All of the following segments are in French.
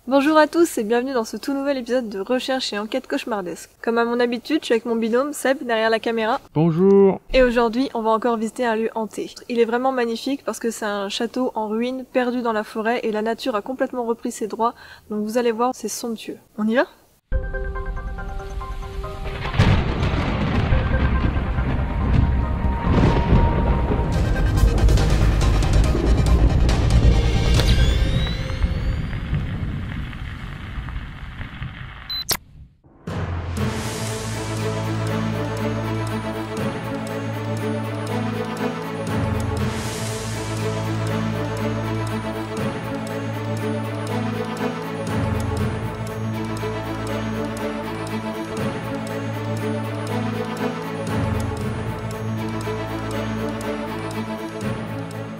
Bonjour à tous et bienvenue dans ce tout nouvel épisode de Recherche et Enquête Cauchemardesque. Comme à mon habitude, je suis avec mon binôme Seb derrière la caméra. Bonjour. Et aujourd'hui, on va encore visiter un lieu hanté. Il est vraiment magnifique parce que c'est un château en ruine, perdu dans la forêt et la nature a complètement repris ses droits. Donc vous allez voir, c'est somptueux. On y va ?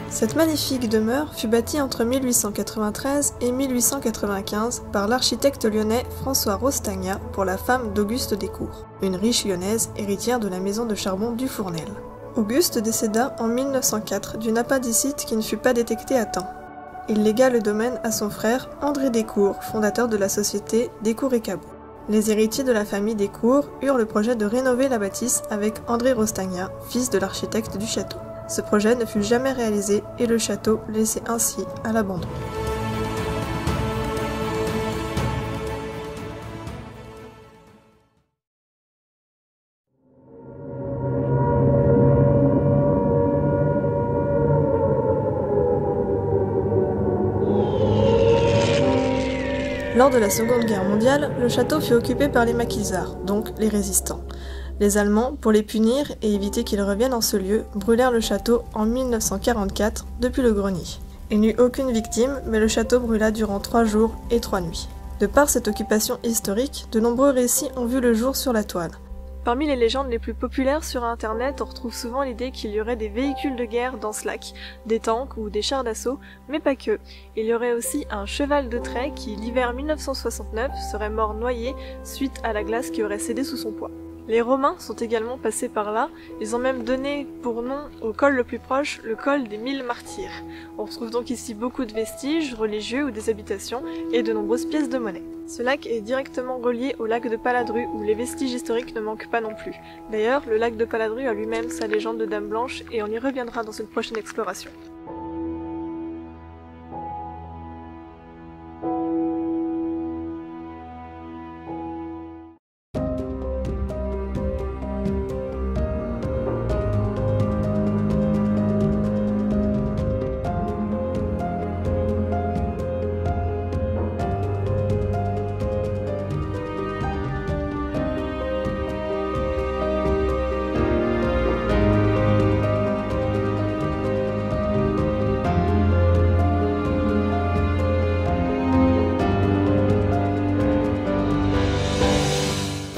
Cette magnifique demeure fut bâtie entre 1893 et 1895 par l'architecte lyonnais François Rostagna pour la femme d'Auguste Descours, une riche lyonnaise héritière de la maison de charbon du Fournel. Auguste décéda en 1904 d'une appendicite qui ne fut pas détectée à temps. Il légua le domaine à son frère André Descours, fondateur de la société Descours et Cabot. Les héritiers de la famille Descours eurent le projet de rénover la bâtisse avec André Rostagna, fils de l'architecte du château. Ce projet ne fut jamais réalisé et le château laissé ainsi à l'abandon. Lors de la Seconde Guerre mondiale, le château fut occupé par les maquisards, donc les résistants. Les Allemands, pour les punir et éviter qu'ils reviennent en ce lieu, brûlèrent le château en 1944 depuis le grenier. Il n'y eut aucune victime, mais le château brûla durant 3 jours et 3 nuits. De par cette occupation historique, de nombreux récits ont vu le jour sur la toile. Parmi les légendes les plus populaires sur internet, on retrouve souvent l'idée qu'il y aurait des véhicules de guerre dans ce lac, des tanks ou des chars d'assaut, mais pas que. Il y aurait aussi un cheval de trait qui, l'hiver 1969, serait mort noyé suite à la glace qui aurait cédé sous son poids. Les Romains sont également passés par là, ils ont même donné pour nom au col le plus proche, le col des 1000 martyrs. On retrouve donc ici beaucoup de vestiges religieux ou des habitations et de nombreuses pièces de monnaie. Ce lac est directement relié au lac de Paladru où les vestiges historiques ne manquent pas non plus. D'ailleurs, le lac de Paladru a lui-même sa légende de Dame Blanche et on y reviendra dans une prochaine exploration.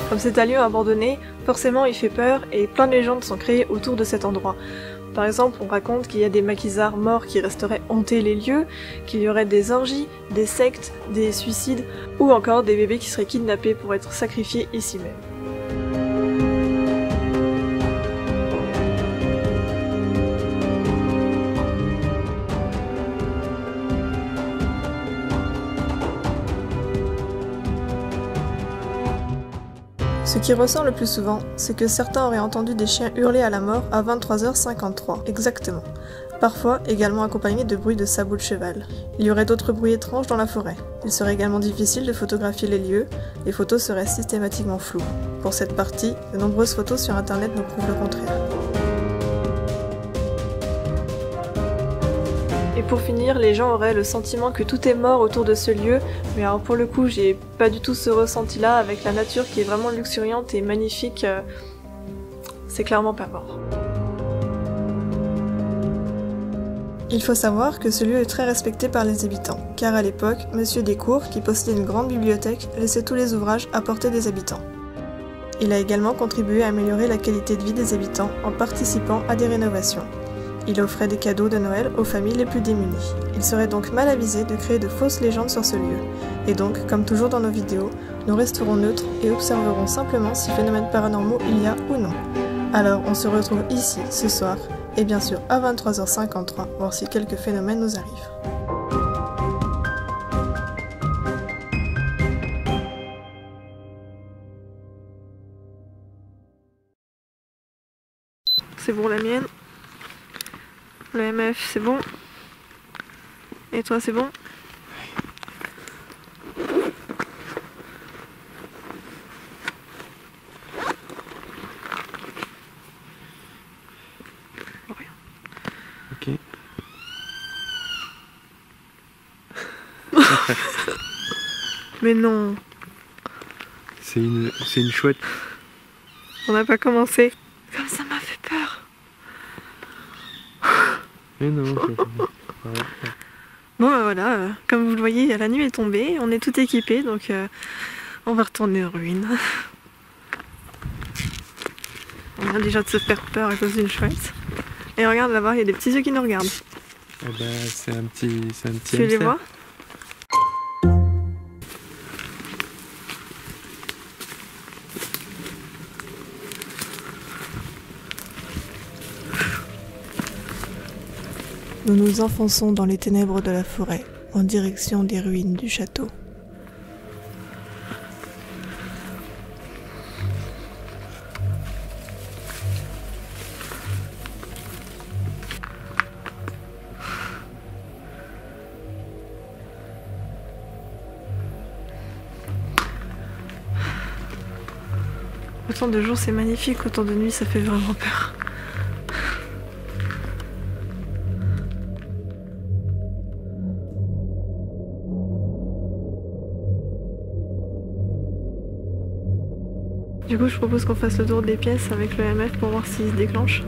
Comme c'est un lieu abandonné, forcément il fait peur et plein de légendes sont créées autour de cet endroit. Par exemple, on raconte qu'il y a des maquisards morts qui resteraient hanter les lieux, qu'il y aurait des orgies, des sectes, des suicides, ou encore des bébés qui seraient kidnappés pour être sacrifiés ici même. Ce qui ressort le plus souvent, c'est que certains auraient entendu des chiens hurler à la mort à 23h53, exactement. Parfois également accompagnés de bruits de sabots de cheval. Il y aurait d'autres bruits étranges dans la forêt. Il serait également difficile de photographier les lieux, les photos seraient systématiquement floues. Pour cette partie, de nombreuses photos sur internet nous prouvent le contraire. Et pour finir, les gens auraient le sentiment que tout est mort autour de ce lieu, mais alors pour le coup, j'ai pas du tout ce ressenti-là avec la nature qui est vraiment luxuriante et magnifique. C'est clairement pas mort. Il faut savoir que ce lieu est très respecté par les habitants, car à l'époque, Monsieur Descours, qui possédait une grande bibliothèque, laissait tous les ouvrages à portée des habitants. Il a également contribué à améliorer la qualité de vie des habitants en participant à des rénovations. Il offrait des cadeaux de Noël aux familles les plus démunies. Il serait donc mal avisé de créer de fausses légendes sur ce lieu. Et donc, comme toujours dans nos vidéos, nous resterons neutres et observerons simplement si phénomènes paranormaux il y a ou non. Alors, on se retrouve ici, ce soir, et bien sûr à 23h53, voir si quelques phénomènes nous arrivent. c'est bon la mienne. Le MF c'est bon. Et toi c'est bon? Ok. Mais non. C'est une chouette. On n'a pas commencé. Comme ça m'a fait peur. Mais non. Bon bah voilà, comme vous le voyez, la nuit est tombée, on est tout équipé, donc on va retourner aux ruines. On vient déjà de se faire peur à cause d'une chouette. Et regarde là-bas, il y a des petits yeux qui nous regardent. Eh ben, c'est un petit Tu les hamster. vois? Nous nous enfonçons dans les ténèbres de la forêt, en direction des ruines du château. Autant de jours c'est magnifique, autant de nuits ça fait vraiment peur. Du coup, je propose qu'on fasse le tour des pièces avec le MF pour voir s'il se déclenche.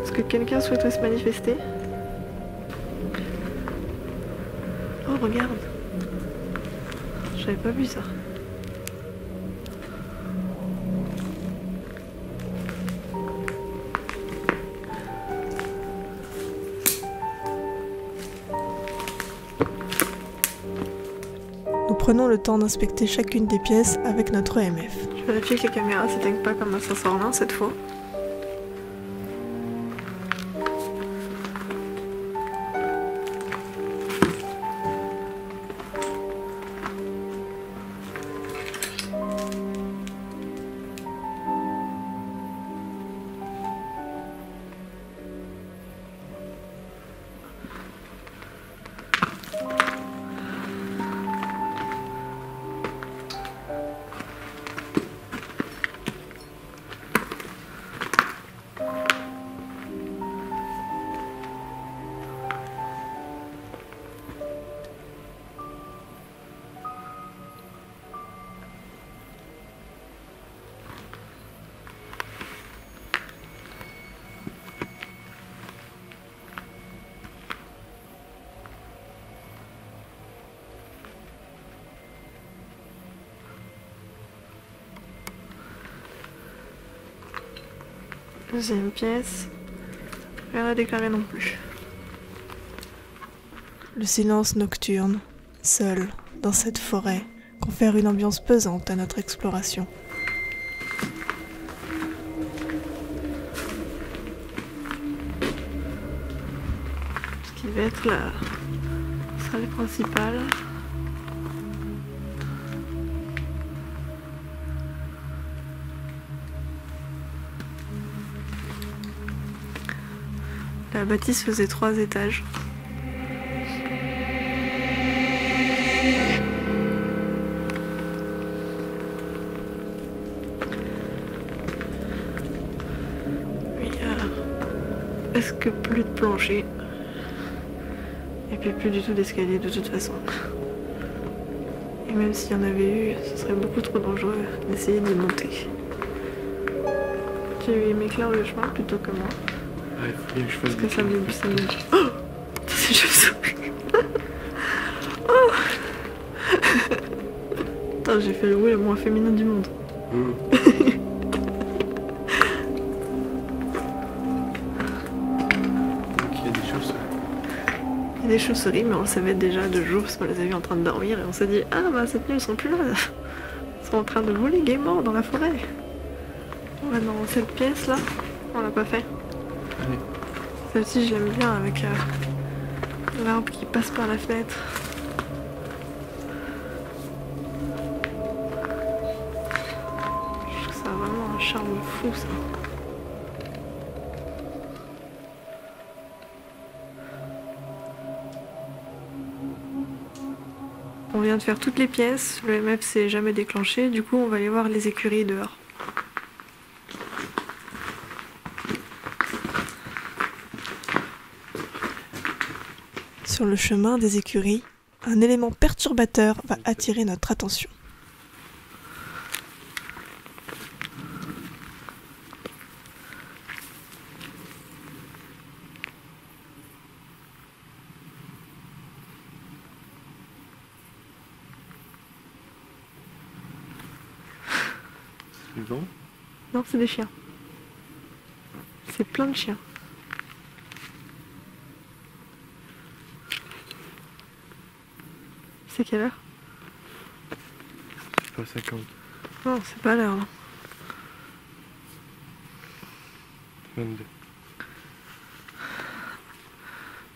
Est-ce que quelqu'un souhaiterait se manifester? Oh, regarde! J'avais pas vu ça. Nous prenons le temps d'inspecter chacune des pièces avec notre MF. Je vérifie que les caméras s'éteignent pas comme un ascenseur en cette fois. Deuxième pièce, rien à déclarer non plus. Le silence nocturne, seul, dans cette forêt, confère une ambiance pesante à notre exploration. Ce qui va être la salle principale. La bâtisse faisait 3 étages. Il y a presque plus de plancher. Et puis plus du tout d'escalier de toute façon. Et même s'il y en avait eu, ce serait beaucoup trop dangereux d'essayer d'y monter. Tu m'éclaires le chemin plutôt que moi. Ah, il faut bien que je fasse Parce que ça me... Oh, c'est chauve-souris. Oh. Attends, j'ai fait le oui le moins féminin du monde. Il y a des chauves-souris, mais on le savait déjà 2 jours parce qu'on les a vus en train de dormir et on s'est dit ah bah cette nuit ils sont plus là. Ils sont en train de voler gaiement dans la forêt. On va dans cette pièce là. On l'a pas fait. Allez. Celle-ci je l'aime bien avec l'arbre qui passe par la fenêtre. Je trouve ça a vraiment un charme fou ça. On vient de faire toutes les pièces, le MF s'est jamais déclenché, du coup on va aller voir les écuries dehors. Sur le chemin des écuries, un élément perturbateur va attirer notre attention. Suivant. Non, c'est des chiens. C'est plein de chiens. C'est quelle heure? C'est pas 50. Non, c'est pas l'heure. Non. 22.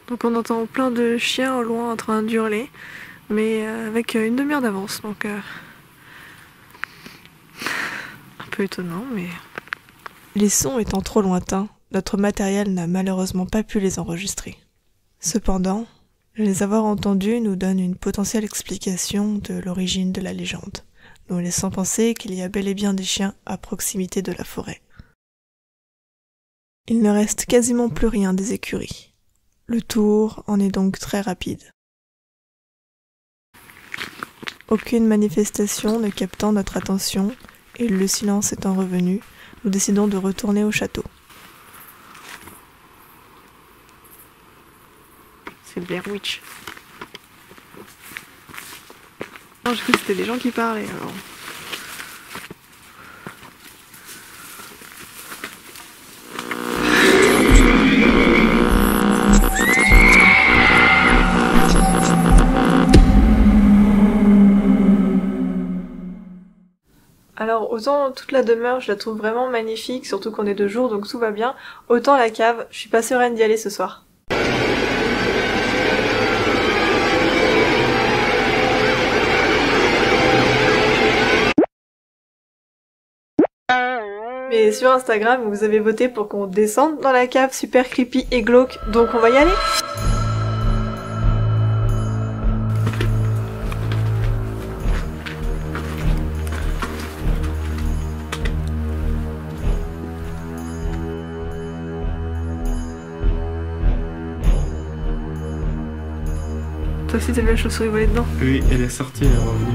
Donc on entend plein de chiens au loin en train d'hurler, mais avec une demi-heure d'avance, donc un peu étonnant, mais... Les sons étant trop lointains, notre matériel n'a malheureusement pas pu les enregistrer. Cependant, les avoir entendus nous donne une potentielle explication de l'origine de la légende, nous laissant penser qu'il y a bel et bien des chiens à proximité de la forêt. Il ne reste quasiment plus rien des écuries. Le tour en est donc très rapide. Aucune manifestation ne captant notre attention, et le silence étant revenu, nous décidons de retourner au château. C'est Blair Witch. Non, j'ai cru que c'était des gens qui parlaient alors. Alors autant toute la demeure je la trouve vraiment magnifique, surtout qu'on est 2 jours donc tout va bien, autant la cave, je suis pas sereine d'y aller ce soir. Mais sur Instagram vous avez voté pour qu'on descende dans la cave super creepy et glauque, donc on va y aller. Toi aussi t'as vu la chauve-souris voler dedans? Oui, elle est sortie, elle est revenue.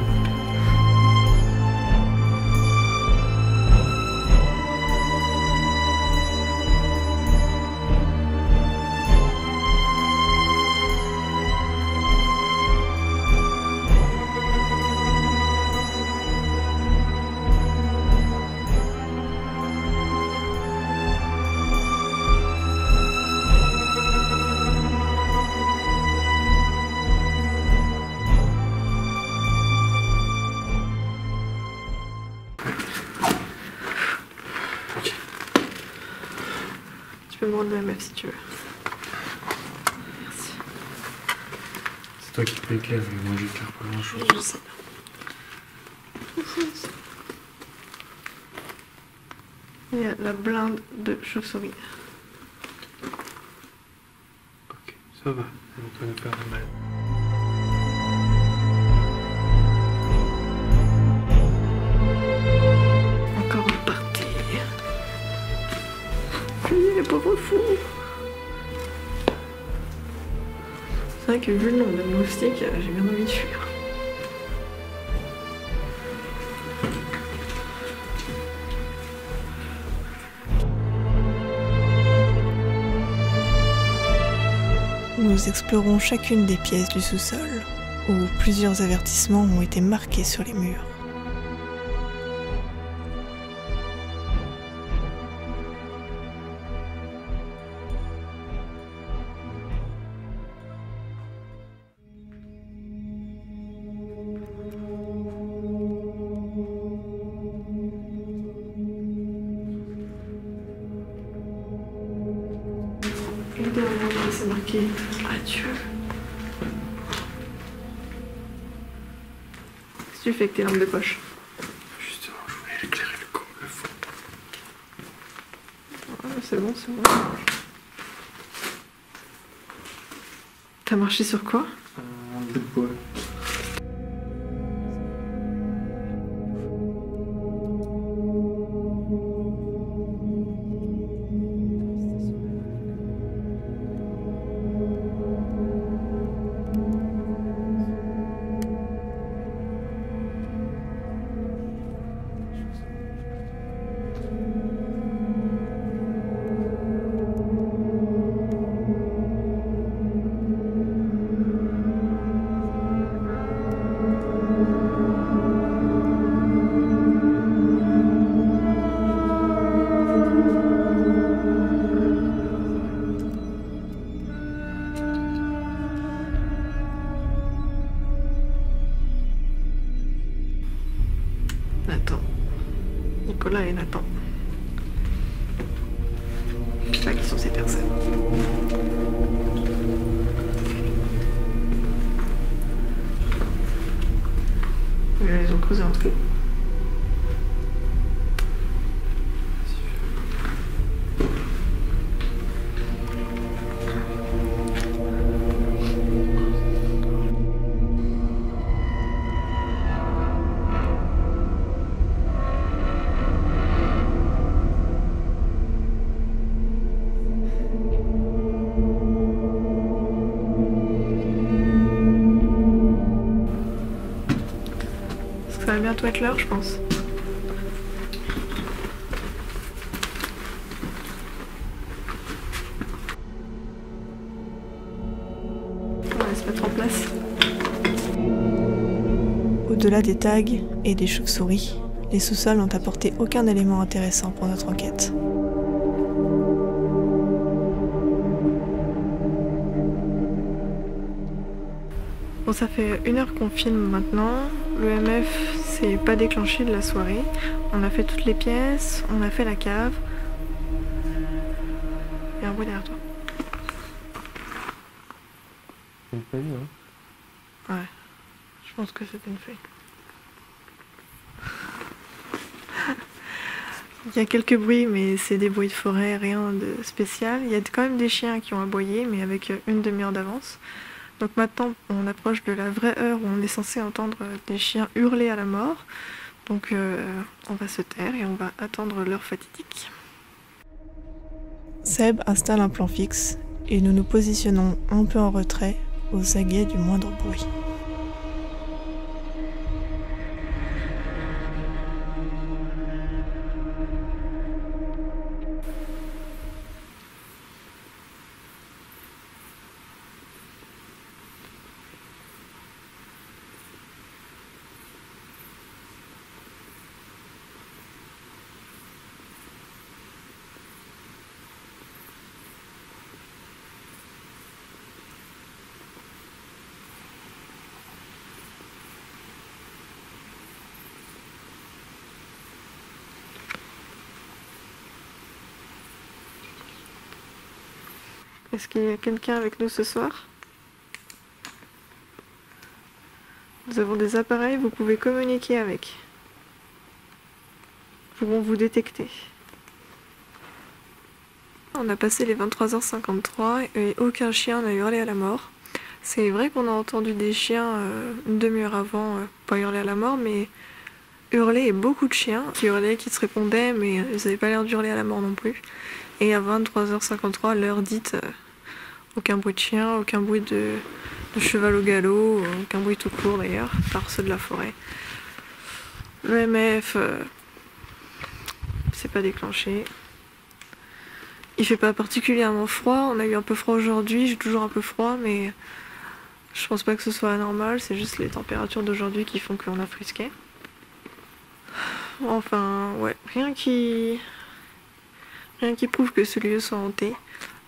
Tu peux me rendre le MF si tu veux. Merci. C'est toi qui peux éclairer, mais moi j'éclaire pas grand chose. Je sais. Il y a la blinde de chauve-souris. Ok, ça va, on peut nous faire mal. Encore une partie. Fuyez les pauvres fous. C'est vrai que vu le nombre de moustiques, j'ai bien envie de fuir. Nous explorons chacune des pièces du sous-sol, où plusieurs avertissements ont été marqués sur les murs. Et derrière, c'est marqué adieu. Qu'est-ce que tu fais avec tes lampes de poche? Justement, je voulais l'éclairer comme le fond. Ouais, c'est bon, c'est bon. T'as marché sur quoi? Un bout de bois. Nathan. Nicolas et Nathan. Je sais pas qui sont ces personnes. Ils ont creusé un trou. Ça va bientôt être l'heure, je pense. On va se mettre en place. Au-delà des tags et des chauves-souris, les sous-sols n'ont apporté aucun élément intéressant pour notre enquête. Bon, ça fait 1 heure qu'on filme maintenant. L'EMF s'est pas déclenché de la soirée. On a fait toutes les pièces, on a fait la cave. Il y a un bruit derrière toi. C'est une feuille, hein? Ouais, je pense que c'est une feuille. Il y a quelques bruits, mais c'est des bruits de forêt, rien de spécial. Il y a quand même des chiens qui ont aboyé, mais avec une demi-heure d'avance. Donc maintenant, on approche de la vraie heure où on est censé entendre des chiens hurler à la mort. Donc on va se taire et on va attendre l'heure fatidique. Seb installe un plan fixe et nous nous positionnons un peu en retrait, aux aguets du moindre bruit. Est-ce qu'il y a quelqu'un avec nous ce soir? Nous avons des appareils, vous pouvez communiquer avec. Nous pouvons vous détecter. On a passé les 23h53 et aucun chien n'a hurlé à la mort. C'est vrai qu'on a entendu des chiens une demi-heure avant, pas hurler à la mort, mais hurler et beaucoup de chiens qui hurlaient, qui se répondaient, mais ils n'avaient pas l'air d'hurler à la mort non plus. Et à 23h53, l'heure dite, Aucun bruit de chien, aucun bruit de cheval au galop, aucun bruit tout court d'ailleurs, par ceux de la forêt. Le MF, c'est pas déclenché. Il fait pas particulièrement froid, on a eu un peu froid aujourd'hui, j'ai toujours un peu froid, mais je pense pas que ce soit anormal, c'est juste les températures d'aujourd'hui qui font qu'on a frisqué. Enfin, ouais, rien qui prouve que ce lieu soit hanté.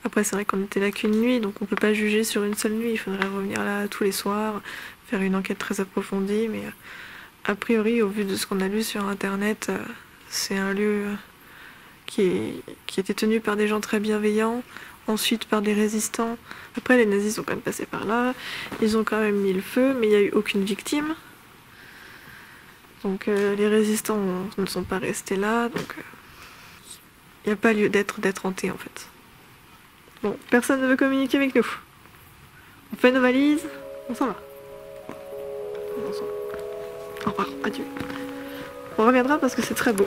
Après, c'est vrai qu'on était là qu'une nuit, donc on peut pas juger sur une seule nuit. Il faudrait revenir là tous les soirs, faire une enquête très approfondie. Mais a priori, au vu de ce qu'on a lu sur internet, c'est un lieu qui était tenu par des gens très bienveillants, ensuite par des résistants. Après, les nazis sont quand même passés par là, ils ont quand même mis le feu, mais il n'y a eu aucune victime. Donc les résistants ne sont pas restés là, donc il n'y a pas lieu d'être hanté en fait. Bon, personne ne veut communiquer avec nous. On fait nos valises, on s'en va. Au revoir, adieu. On reviendra parce que c'est très beau.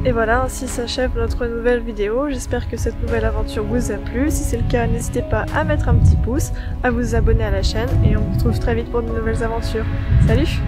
Et voilà, ainsi s'achève notre nouvelle vidéo. J'espère que cette nouvelle aventure vous a plu. Si c'est le cas, n'hésitez pas à mettre un petit pouce, à vous abonner à la chaîne et on se retrouve très vite pour de nouvelles aventures. Salut!